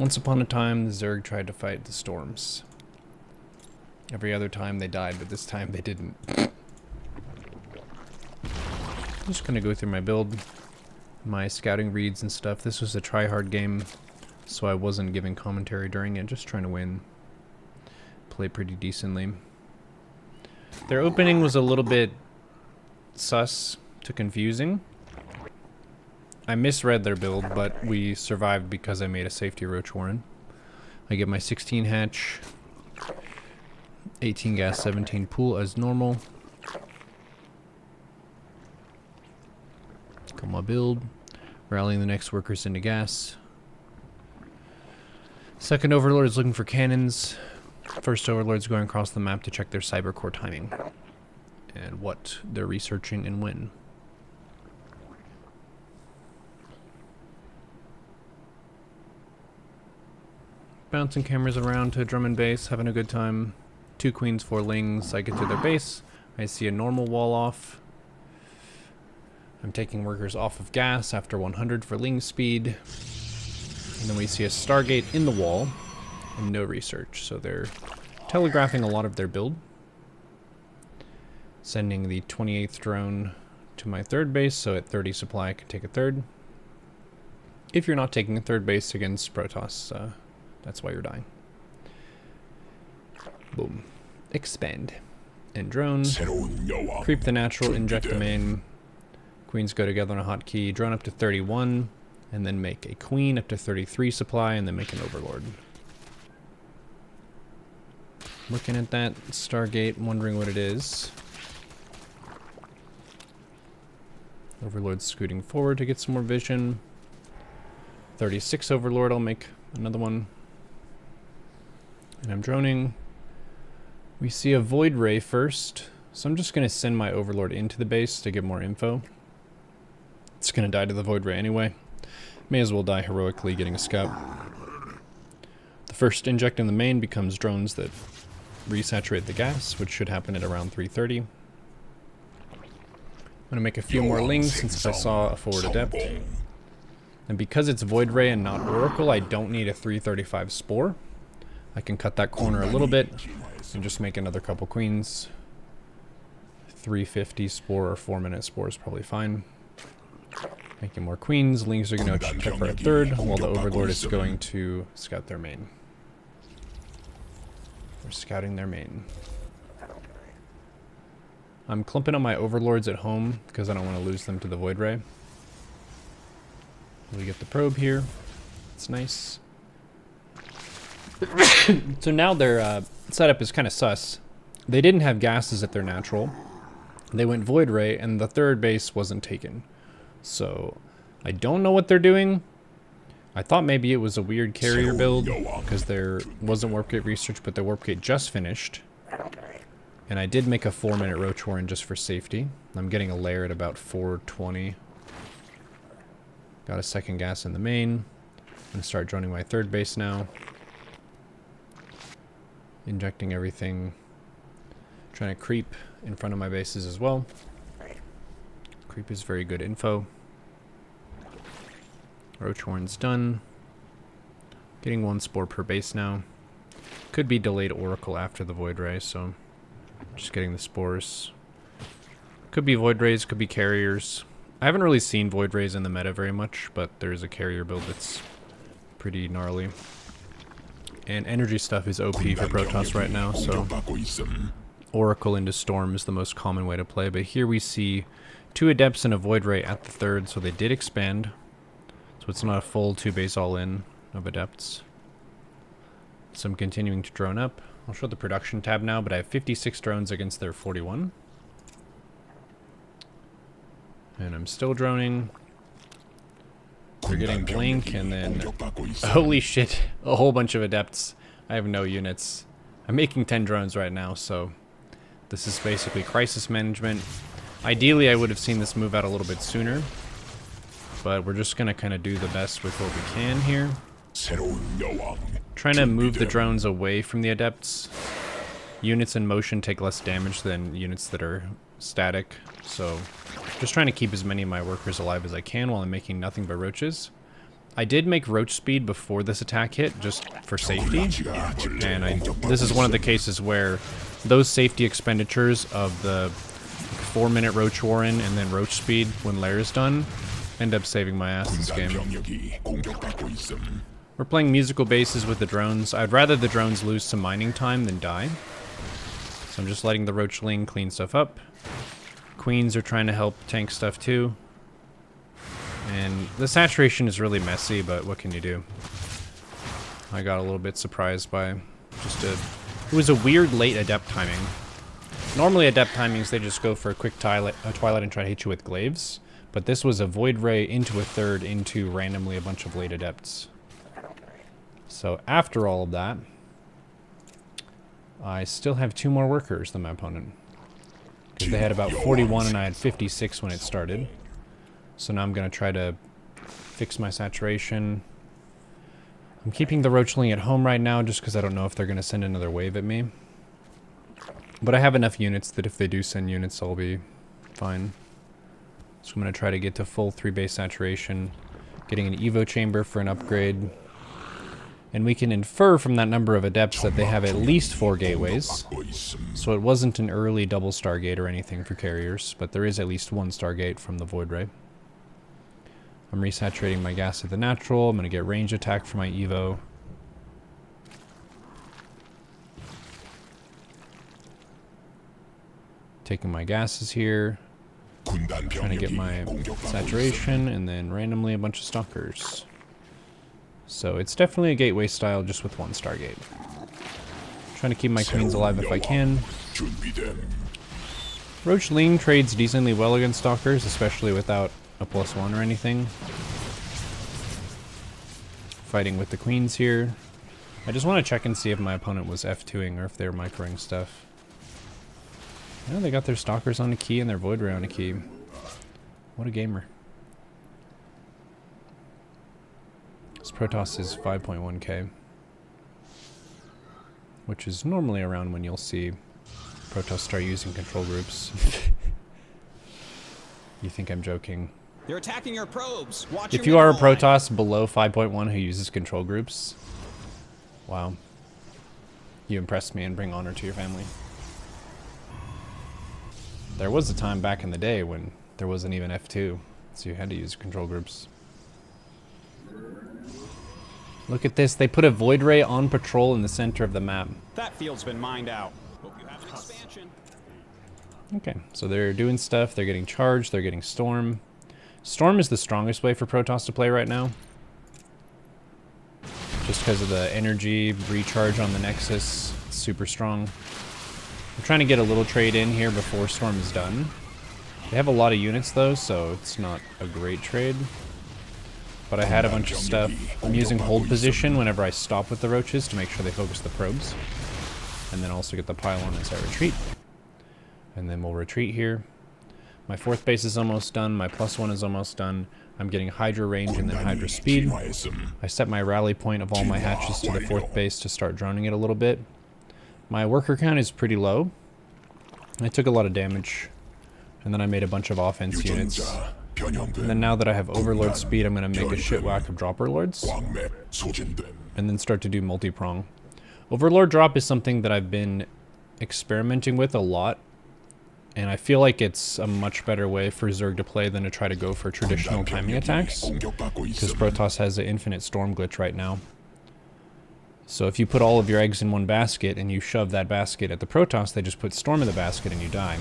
Once upon a time, the Zerg tried to fight the storms. Every other time they died, but this time they didn't. I'm just gonna go through my build, my scouting reads and stuff. This was a try-hard game, so I wasn't giving commentary during it, just trying to win. Play pretty decently. Their opening was a little bit sus to confusing. I misread their build, but we survived because I made a safety roach warren. I get my 16 hatch, 18 gas, 17 pool as normal. Got my build, rallying the next workers into gas. Second overlord is looking for cannons. First overlord's going across the map to check their cyber core timing and what they're researching and when. Bouncing cameras around to drum and base, having a good time. 2 queens, 4 lings. I get to their base. I see a normal wall off. I'm taking workers off of gas after 100 for ling speed. And then we see a Stargate in the wall and no research. So they're telegraphing a lot of their build. Sending the 28th drone to my 3rd base, so at 30 supply I can take a 3rd. If you're not taking a 3rd base against Protoss, that's why you're dying. Boom. Expand. And drone. Creep the natural, inject the main. Queens go together on a hotkey. Drone up to 31. And then make a queen up to 33 supply. And then make an overlord. Looking at that Stargate, wondering what it is. Overlord scooting forward to get some more vision. 36 Overlord, I'll make another one. And I'm droning. We see a Void Ray first, so I'm just going to send my Overlord into the base to get more info. It's going to die to the Void Ray anyway. May as well die heroically getting a scout. The first inject in the main becomes drones that resaturate the gas, which should happen at around 3:30. I'm going to make a few more lings since I saw a forward adept. And because it's Void Ray and not Oracle, I don't need a 335 Spore. I can cut that corner a little bit and just make another couple queens. 350 Spore or 4-minute Spore is probably fine. Making more queens. Lings are going to check for a 3rd, while the Overlord is going to scout their main. We're scouting their main. I'm clumping on my Overlords at home because I don't want to lose them to the Void Ray. We get the probe here. It's nice. So now their setup is kind of sus. They didn't have gases at their natural. They went Void Ray, and the 3rd base wasn't taken. So I don't know what they're doing. I thought maybe it was a weird carrier build because there wasn't warp gate research, but the warp gate just finished. And I did make a 4-minute roach warren just for safety. I'm getting a lair at about 420. Got a 2nd gas in the main. I'm going to start droning my 3rd base now. Injecting everything. Trying to creep in front of my bases as well. Creep is very good info. Roach warren's done. Getting 1 Spore per base now. Could be delayed Oracle after the Void Ray, so just getting the spores. Could be Void Rays, could be carriers. I haven't really seen Void Rays in the meta very much, but there's a carrier build that's pretty gnarly. And energy stuff is OP for Protoss right now, so Oracle into Storm is the most common way to play. But here we see 2 Adepts and a Void Ray at the 3rd, so they did expand. So it's not a full 2-base all-in of Adepts. So I'm continuing to drone up. I'll show the production tab now, but I have 56 drones against their 41. And I'm still droning. They're getting blink, and then holy shit, a whole bunch of Adepts. I have no units. I'm making 10 drones right now, so this is basically crisis management. Ideally, I would have seen this move out a little bit sooner, but we're just gonna kind of do the best with what we can here. Trying to move the drones away from the Adepts. Units in motion take less damage than units that are static, so just trying to keep as many of my workers alive as I can while I'm making nothing but roaches. I did make roach speed before this attack hit, just for safety. And this is one of the cases where those safety expenditures of the 4-minute roach warren and then roach speed when lair is done end up saving my ass this game. We're playing musical bases with the drones. I'd rather the drones lose some mining time than die. So I'm just letting the roachling clean stuff up. Queens are trying to help tank stuff too. And the saturation is really messy, but what can you do? I got a little bit surprised by it was a weird late adept timing. Normally adept timings, they just go for a quick twilight and try to hit you with glaives. But this was a void ray into a third into randomly a bunch of late adepts. So after all of that, I still have 2 more workers than my opponent. Because they had about 41 and I had 56 when it started. So now I'm going to try to fix my saturation. I'm keeping the roachling at home right now just because I don't know if they're going to send another wave at me. But I have enough units that if they do send units, I'll be fine. So I'm going to try to get to full 3 base saturation, getting an Evo chamber for an upgrade. And we can infer from that number of adepts that they have at least 4 gateways. So it wasn't an early double stargate or anything for carriers, but there is at least 1 stargate from the void ray. I'm resaturating my gas at the natural. I'm going to get range attack for my Evo. Taking my gases here. Trying to get my saturation, and then randomly a bunch of stalkers. So it's definitely a gateway style, just with 1 stargate. Trying to keep my queens alive if I can. Roachling trades decently well against stalkers, especially without a +1 or anything. Fighting with the queens here. I just want to check and see if my opponent was F2ing or if they were microing stuff. Yeah, they got their stalkers on a key and their void ray on a key. What a gamer. This Protoss is 5.1k. Which is normally around when you'll see Protoss start using control groups. You think I'm joking. They're attacking your probes. Watch if you are a Protoss below 5.1 who uses control groups, wow. You impressed me and bring honor to your family. There was a time back in the day when there wasn't even F2, so you had to use control groups. Look at this, they put a void ray on patrol in the center of the map. That field's been mined out. Hope you have an expansion. Okay, so they're doing stuff, they're getting charged, they're getting storm. Storm is the strongest way for Protoss to play right now. Just because of the energy recharge on the Nexus, it's super strong. I'm trying to get a little trade in here before Storm is done. They have a lot of units though, so it's not a great trade. But I had a bunch of stuff. I'm using hold position whenever I stop with the roaches to make sure they focus the probes. And then also get the pylon as I retreat. And then we'll retreat here. My 4th base is almost done, my +1 is almost done. I'm getting Hydra range and then Hydra speed. I set my rally point of all my hatches to the 4th base to start droning it a little bit. My worker count is pretty low. I took a lot of damage. And then I made a bunch of offense units. And then now that I have Overlord speed, I'm going to make a shit whack of Dropper Lords. And then start to do multi-prong. Overlord drop is something that I've been experimenting with a lot. And I feel like it's a much better way for Zerg to play than to try to go for traditional timing attacks. Because Protoss has an infinite storm glitch right now. So if you put all of your eggs in one basket and you shove that basket at the Protoss, they just put storm in the basket and you die.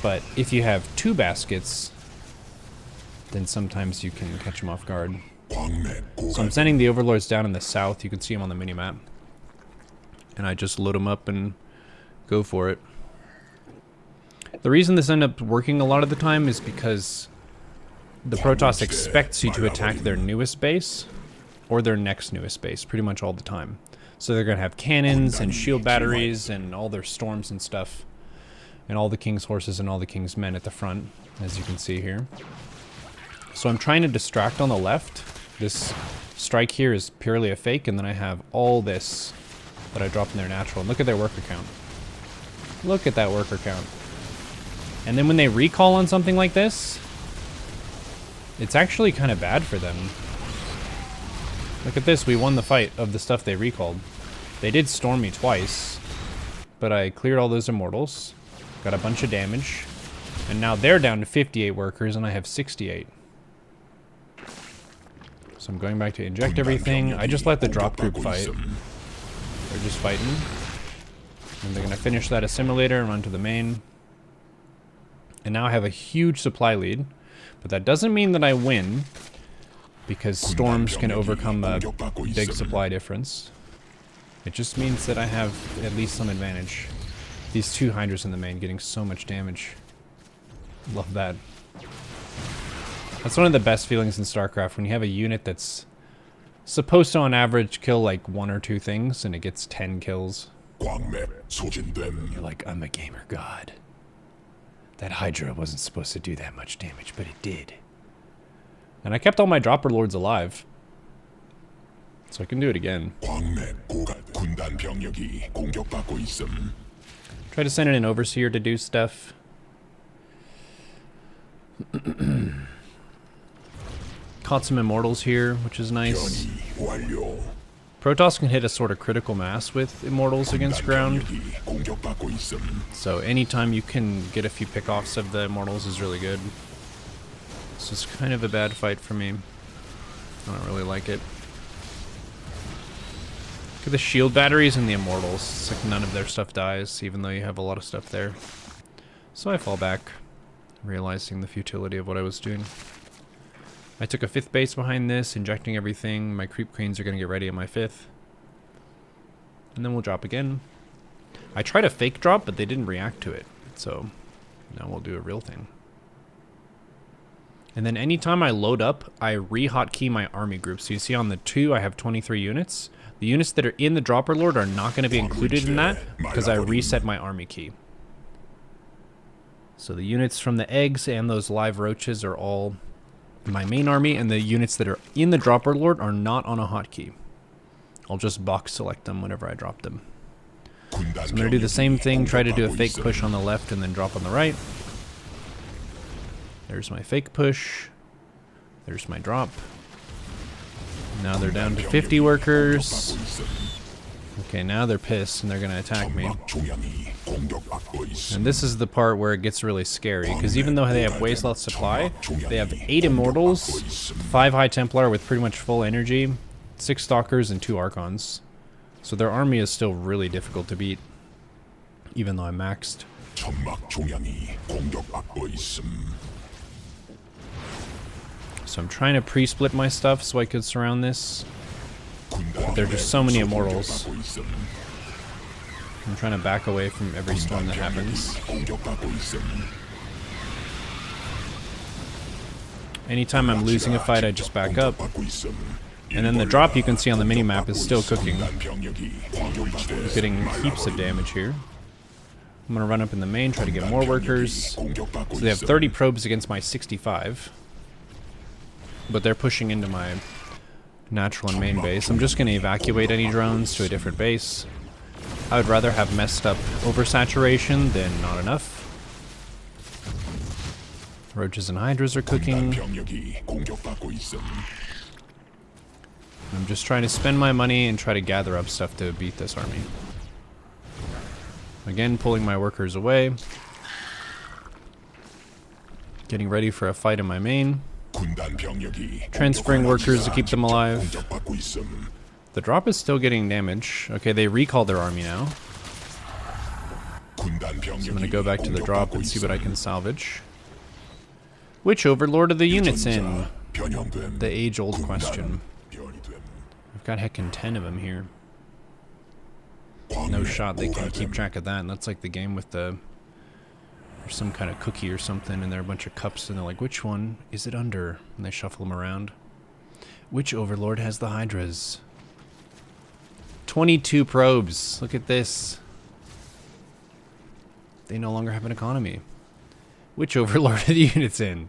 But if you have 2 baskets, then sometimes you can catch them off guard. So I'm sending the Overlords down in the south. You can see them on the minimap. And I just load them up and go for it. The reason this ends up working a lot of the time is because the Protoss expects you to attack their newest base or their next newest base pretty much all the time. So they're going to have cannons and shield batteries and all their storms and stuff. And all the King's horses and all the King's men at the front, as you can see here. So I'm trying to distract on the left. This strike here is purely a fake, and then I have all this that I drop in their natural. And look at their worker count. Look at that worker count. And then when they recall on something like this, it's actually kind of bad for them. Look at this, we won the fight of the stuff they recalled. They did storm me twice, but I cleared all those immortals, got a bunch of damage, and now they're down to 58 workers and I have 68. So I'm going back to inject everything. I just let the drop group fight. They're just fighting. And they're gonna finish that assimilator and run to the main. And now I have a huge supply lead, but that doesn't mean that I win, because storms can overcome a big supply difference. It just means that I have at least some advantage. These two hydras in the main getting so much damage. Love that. That's one of the best feelings in StarCraft, when you have a unit that's supposed to on average kill like 1 or 2 things and it gets 10 kills. You're like, I'm a gamer god. That hydra wasn't supposed to do that much damage, but it did. And I kept all my dropper lords alive, so I can do it again. Try to send in an overseer to do stuff. Caught some immortals here, which is nice. Protoss can hit a sort of critical mass with immortals against ground. So anytime you can get a few pickoffs of the immortals is really good. This is kind of a bad fight for me. I don't really like it. Look at the shield batteries and the immortals. It's like none of their stuff dies, even though you have a lot of stuff there. So I fall back, realizing the futility of what I was doing. I took a 5th base behind this, injecting everything. My creep queens are going to get ready on my 5th. And then we'll drop again. I tried a fake drop, but they didn't react to it. So now we'll do a real thing. And then anytime I load up, I re-hotkey my army group. So you see on the 2, I have 23 units. The units that are in the dropper lord are not going to be included in that because I reset my army key. So the units from the eggs and those live roaches are all my main army, and the units that are in the dropper lord are not on a hotkey. I'll just box select them whenever I drop them. So I'm going to do the same thing, try to do a fake push on the left and then drop on the right. There's my fake push. There's my drop. Now they're down to 50 workers. Okay, now they're pissed and they're going to attack me. And this is the part where it gets really scary, because even though they have way less supply, they have 8 immortals, 5 high templar with pretty much full energy, 6 stalkers, and 2 archons. So their army is still really difficult to beat, even though I'm maxed. So I'm trying to pre-split my stuff so I could surround this. But there are just so many immortals. I'm trying to back away from every storm that happens. Anytime I'm losing a fight, I just back up. And then the drop you can see on the mini-map is still cooking. I'm getting heaps of damage here. I'm going to run up in the main, try to get more workers. So they have 30 probes against my 65. But they're pushing into my natural and main base. I'm just going to evacuate any drones to a different base. I would rather have messed up oversaturation than not enough. Roaches and hydras are cooking. I'm just trying to spend my money and try to gather up stuff to beat this army. Again, pulling my workers away. Getting ready for a fight in my main. Transferring workers to keep them alive. The drop is still getting damage. Okay, they recalled their army now. So I'm going to go back to the drop and see what I can salvage. Which overlord are the units in? The age-old question. I've got heckin' 10 of them here. No shot they can keep track of that. And that's like the game with the... There's some kind of cookie or something, and there are a bunch of cups, and they're like, which one is it under? And they shuffle them around. Which overlord has the hydras? 22 probes. Look at this. They no longer have an economy. Which overlord are the units in?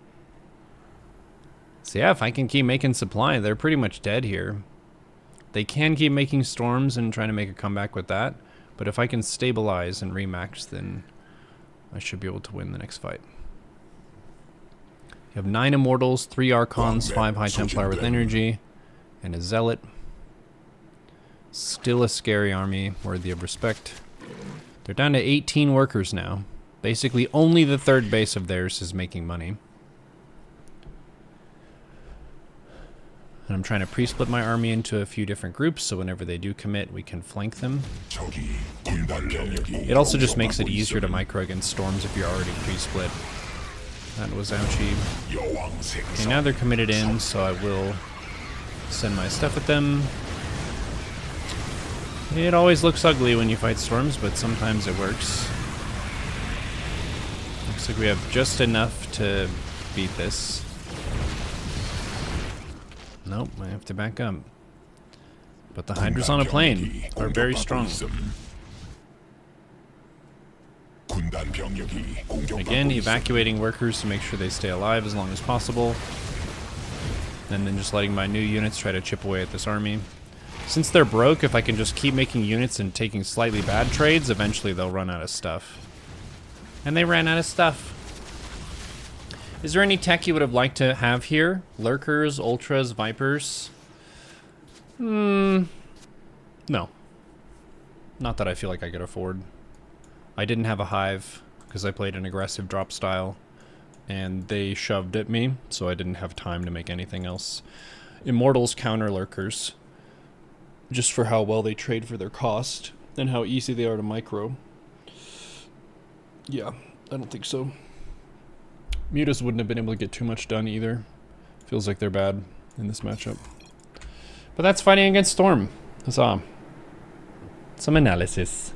So yeah, if I can keep making supply, they're pretty much dead here. They can keep making storms and trying to make a comeback with that, but if I can stabilize and remax, then I should be able to win the next fight. You have 9 immortals, 3 archons, 5 high templar with energy, and a zealot. Still a scary army, worthy of respect. They're down to 18 workers now. Basically, only the third base of theirs is making money. And I'm trying to pre-split my army into a few different groups, so whenever they do commit, we can flank them. It also just makes it easier to micro against storms if you're already pre-split. That was ouchie. Okay, now they're committed in, so I will send my stuff at them. It always looks ugly when you fight storms, but sometimes it works. Looks like we have just enough to beat this. Nope, I have to back up. But the Hydras on a plane are very strong. Again, evacuating workers to make sure they stay alive as long as possible. And then just letting my new units try to chip away at this army. Since they're broke, if I can just keep making units and taking slightly bad trades, eventually they'll run out of stuff. And they ran out of stuff. Is there any tech you would have liked to have here? Lurkers, Ultras, Vipers? No. Not that I feel like I could afford. I didn't have a Hive, because I played an aggressive drop style. And they shoved at me, so I didn't have time to make anything else. Immortals counter Lurkers. Just for how well they trade for their cost, and how easy they are to micro. Yeah, I don't think so. Mutas wouldn't have been able to get too much done either. Feels like they're bad in this matchup. But that's fighting against Storm. Huzzah. Some analysis.